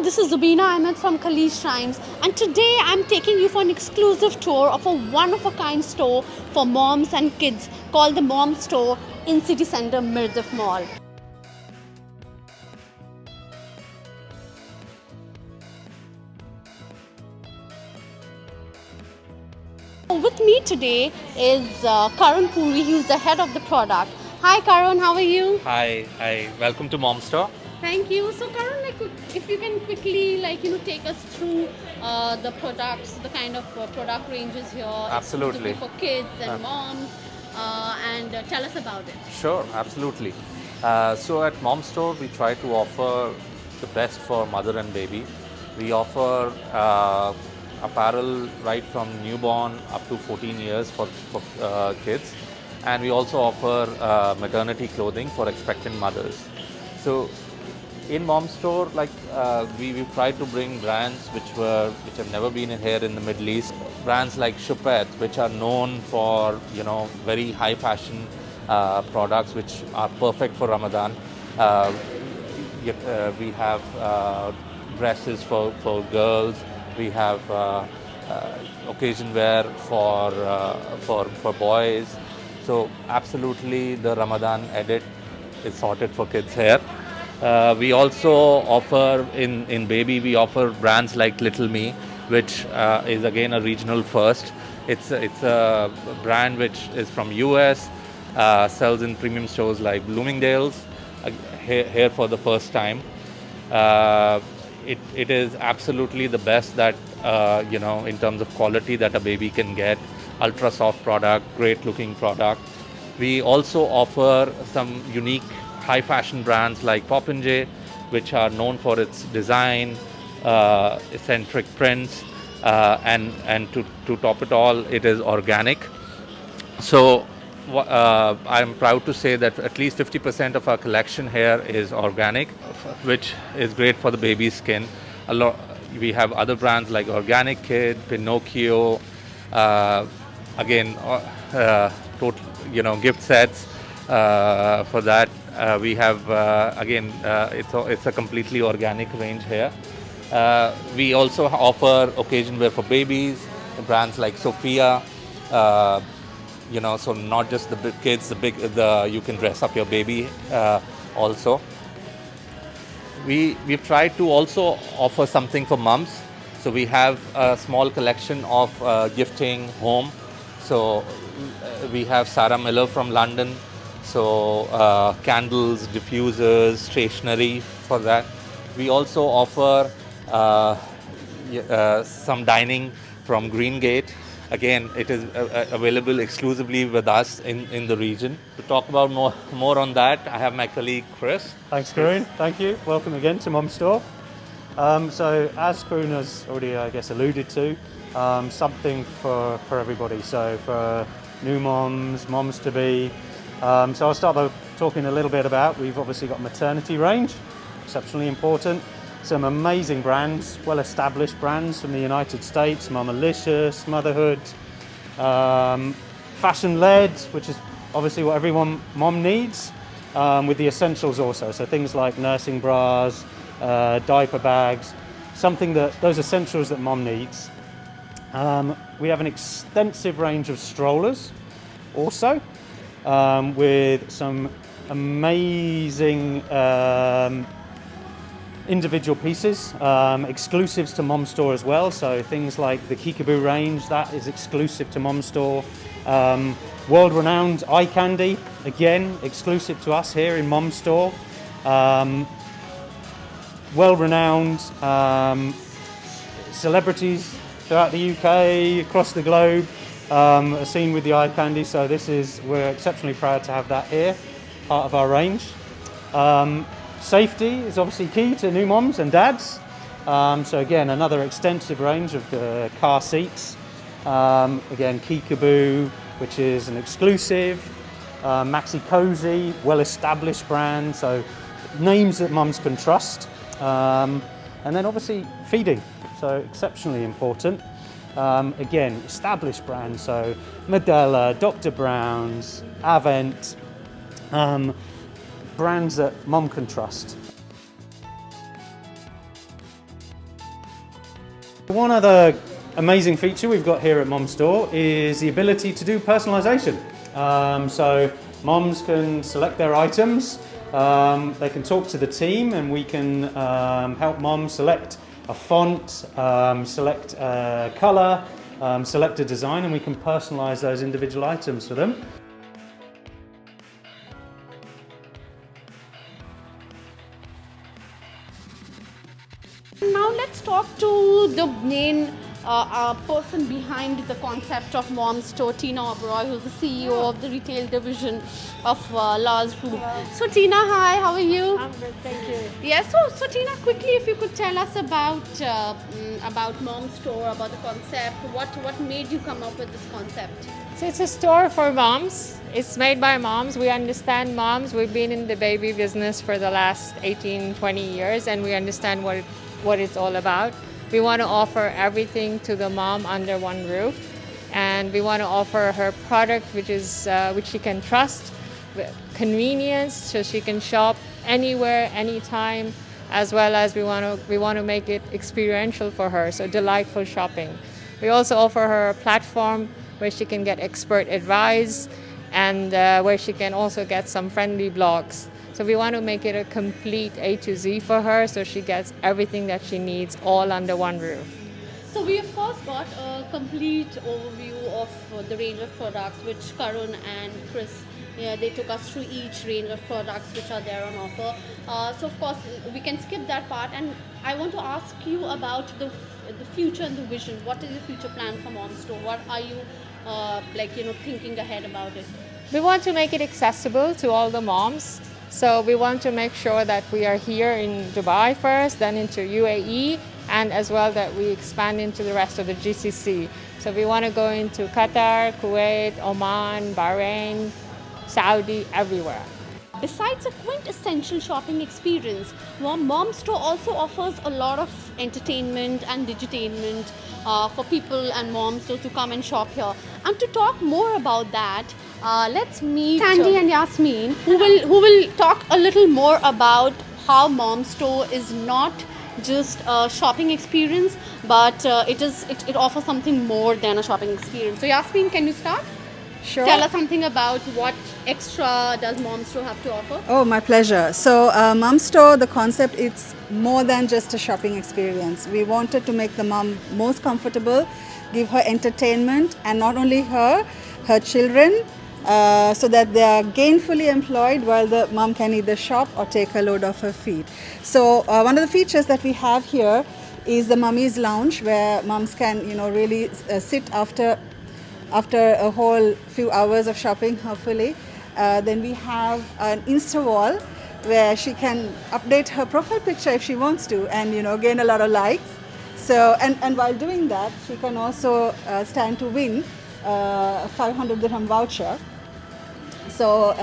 this is Zubina Ahmed from Khalid Shrines, and today I'm taking you for an exclusive tour of a one-of-a-kind store for moms and kids called the Mom Store in City Center Mirdif Mall. With me today is Karan Puri, who's the head of the product. Hi Karan, how are you? Hi. Welcome to Mom Store. Thank you. So Karan, if you can quickly take us through the products, the kind of product ranges here. Absolutely. For kids and moms, and tell us about it. Sure, absolutely. So at Mom Store, we try to offer the best for mother and baby. We offer apparel right from newborn up to 14 years for kids. And we also offer maternity clothing for expectant mothers. So in Mom Store, we've tried to bring brands which have never been here in the Middle East. Brands like Choupette, which are known for very high fashion products which are perfect for Ramadan. We have dresses for girls. We have occasion wear for boys. So absolutely, the Ramadan edit is sorted for kids here. We also offer in baby. We offer brands like Little Me, which is again a regional first. It's a brand which is from US, sells in premium stores like Bloomingdale's, here for the first time. It is absolutely the best that in terms of quality that a baby can get. Ultra soft product, great looking product. We also offer some unique high fashion brands like Popinjay, which are known for its design, eccentric prints, and to top it all, it is organic. So I'm proud to say that at least 50% of our collection here is organic, which is great for the baby's skin. We have other brands like Organic Kid, Pinocchio, gift sets for that. We have it's a completely organic range here. We also offer occasion wear for babies, brands like Sophia. So not just the big kids, you can dress up your baby also. We've tried to also offer something for mums. So we have a small collection of gifting home. So we have Sarah Miller from London. So candles, diffusers, stationery for that. We also offer some dining from Greengate. Again, it is available exclusively with us in the region. To talk about more on that, I have my colleague Chris. Thanks, Karun. Thank you. Welcome again to Mom Store. So as Karun has already, alluded to, something for everybody. So for new moms to be. So I'll start by talking a little bit about, we've obviously got maternity range, exceptionally important. Some amazing brands, well-established brands from the United States, Mamalicious, Motherhood, fashion-led, which is obviously what every mom needs, with the essentials also. So things like nursing bras, diaper bags, those essentials that mom needs. We have an extensive range of strollers also, with some amazing individual pieces, exclusives to Mom Store as well. So things like the Kickaboo range, that is exclusive to Mom Store. World-renowned eye candy, again, exclusive to us here in Mom Store. Well-renowned celebrities throughout the UK, across the globe, are seen with the eye candy. So we're exceptionally proud to have that here, part of our range. Safety is obviously key to new moms and dads. So again, another extensive range of the car seats. Again, Kickaboo, which is an exclusive. Maxi Cozy, well-established brand. So names that mums can trust. And then obviously feeding, so exceptionally important. Again, established brands, so Medela, Dr. Brown's, Avent, brands that mum can trust. One other amazing feature we've got here at Mom Store is the ability to do personalisation. So moms can select their items, they can talk to the team, and we can help moms select a font, select a colour, select a design, and we can personalise those individual items for them. Now let's talk to the main person behind the concept of Mom Store, Tina Oberoi, who's the CEO of the retail division of Lars Group. So Tina, hi, how are you? I'm good, thank you. Yeah, so Tina, quickly, if you could tell us about Mom Store, about the concept, what made you come up with this concept? So it's a store for moms. It's made by moms. We understand moms. We've been in the baby business for the last 18, 20 years, and we understand what it's all about. We want to offer everything to the mom under one roof, and we want to offer her product which she can trust, with convenience, so she can shop anywhere, anytime, as well as we want to make it experiential for her, so delightful shopping. We also offer her a platform where she can get expert advice, and where she can also get some friendly blogs. So we want to make it a complete A to Z for her, so she gets everything that she needs all under one roof. So we of course got a complete overview of the range of products which Karun and Chris, they took us through each range of products which are there on offer. So of course we can skip that part, and I want to ask you about the future and the vision. What is your future plan for Mom Store? What are you thinking ahead about it? We want to make it accessible to all the moms. So we want to make sure that we are here in Dubai first, then into UAE, and as well that we expand into the rest of the GCC. So we want to go into Qatar, Kuwait, Oman, Bahrain, Saudi, everywhere. Besides a quintessential shopping experience, Mom Store also offers a lot of entertainment and digitainment for people and moms to come and shop here. And to talk more about that, let's meet Sandy and Yasmin, who will talk a little more about how Mom Store is not just a shopping experience, but it offers something more than a shopping experience. So Yasmin, can you start? Sure. Tell us something about what extra does Mom Store have to offer? Oh, my pleasure. So, Mom Store, the concept, it's more than just a shopping experience. We wanted to make the mom most comfortable, give her entertainment, and not only her children, so that they are gainfully employed while the mom can either shop or take a load off her feet. So, one of the features that we have here is the Mummy's Lounge, where moms can, really sit after a whole few hours of shopping, hopefully. Then we have an Insta wall where she can update her profile picture if she wants to, and gain a lot of likes. So and while doing that, she can also stand to win a 500 dirham voucher. So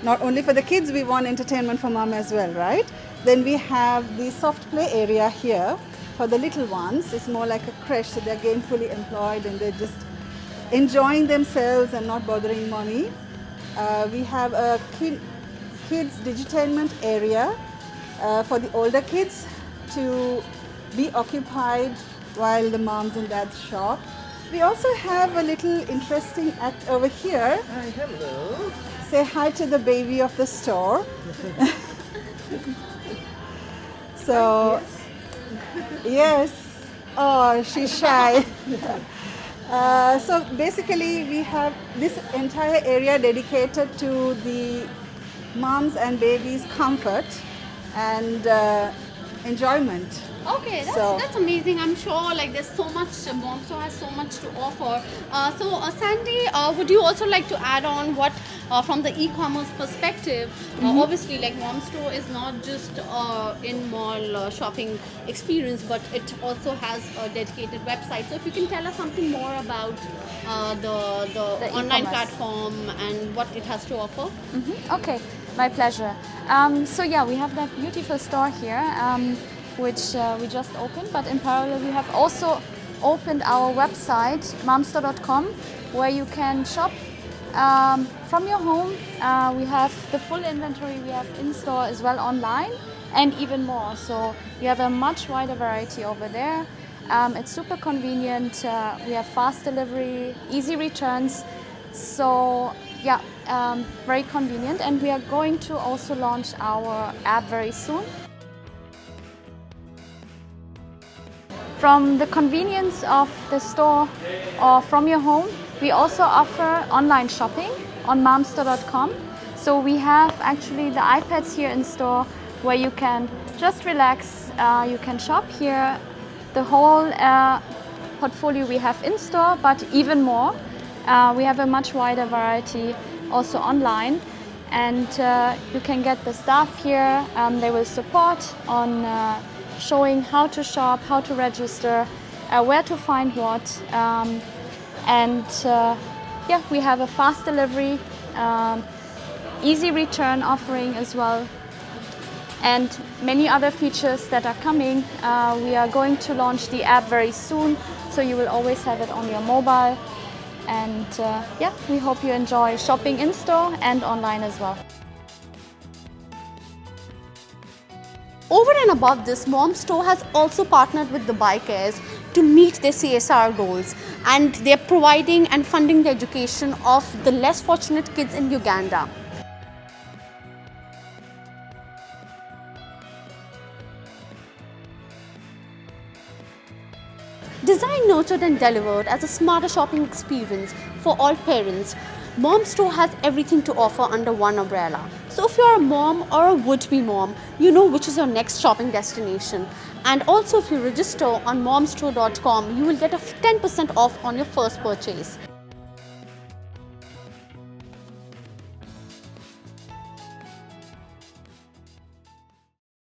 not only for the kids, we want entertainment for mom as well, right? Then we have the soft play area here for the little ones. It's more like a creche, so they're gainfully employed and they're just enjoying themselves and not bothering mommy. We have a kids digitainment area for the older kids to be occupied while the moms and dads shop. We also have a little interesting act over here. Hi, hello. Say hi to the baby of the store. So, yes. Oh, she's shy. So basically we have this entire area dedicated to the moms and babies' comfort and enjoyment. Okay, that's amazing. I'm sure there's so much, Mom Store has so much to offer. Sandy, would you also like to add on what, from the e-commerce perspective, obviously Mom Store is not just in-mall shopping experience, but it also has a dedicated website. So if you can tell us something more about the online e-commerce platform and what it has to offer. Okay, my pleasure. So yeah, we have that beautiful store here, which we just opened, but in parallel we have also opened our website, momstore.com, where you can shop from your home. We have the full inventory we have in store as well online, and even more. So you have a much wider variety over there. It's super convenient. We have fast delivery, easy returns. So yeah, very convenient. And we are going to also launch our app very soon. From the convenience of the store or from your home, we also offer online shopping on momstore.com. So we have actually the iPads here in store where you can just relax, you can shop here. The whole portfolio we have in store, but even more. We have a much wider variety also online, and you can get the staff here. They will support on showing how to shop, how to register, where to find what, and yeah, we have a fast delivery, easy return offering as well, and many other features that are coming. We are going to launch the app very soon, so you will always have it on your mobile. And yeah, we hope you enjoy shopping in store and online as well. Over and above this, Mom Store has also partnered with the Bikeaires to meet their CSR goals, and they're providing and funding the education of the less fortunate kids in Uganda. Designed, nurtured and delivered as a smarter shopping experience for all parents, Mom Store has everything to offer under one umbrella. So if you're a mom or a would-be mom, you know which is your next shopping destination. And also if you register on momstore.com, you will get a 10% off on your first purchase.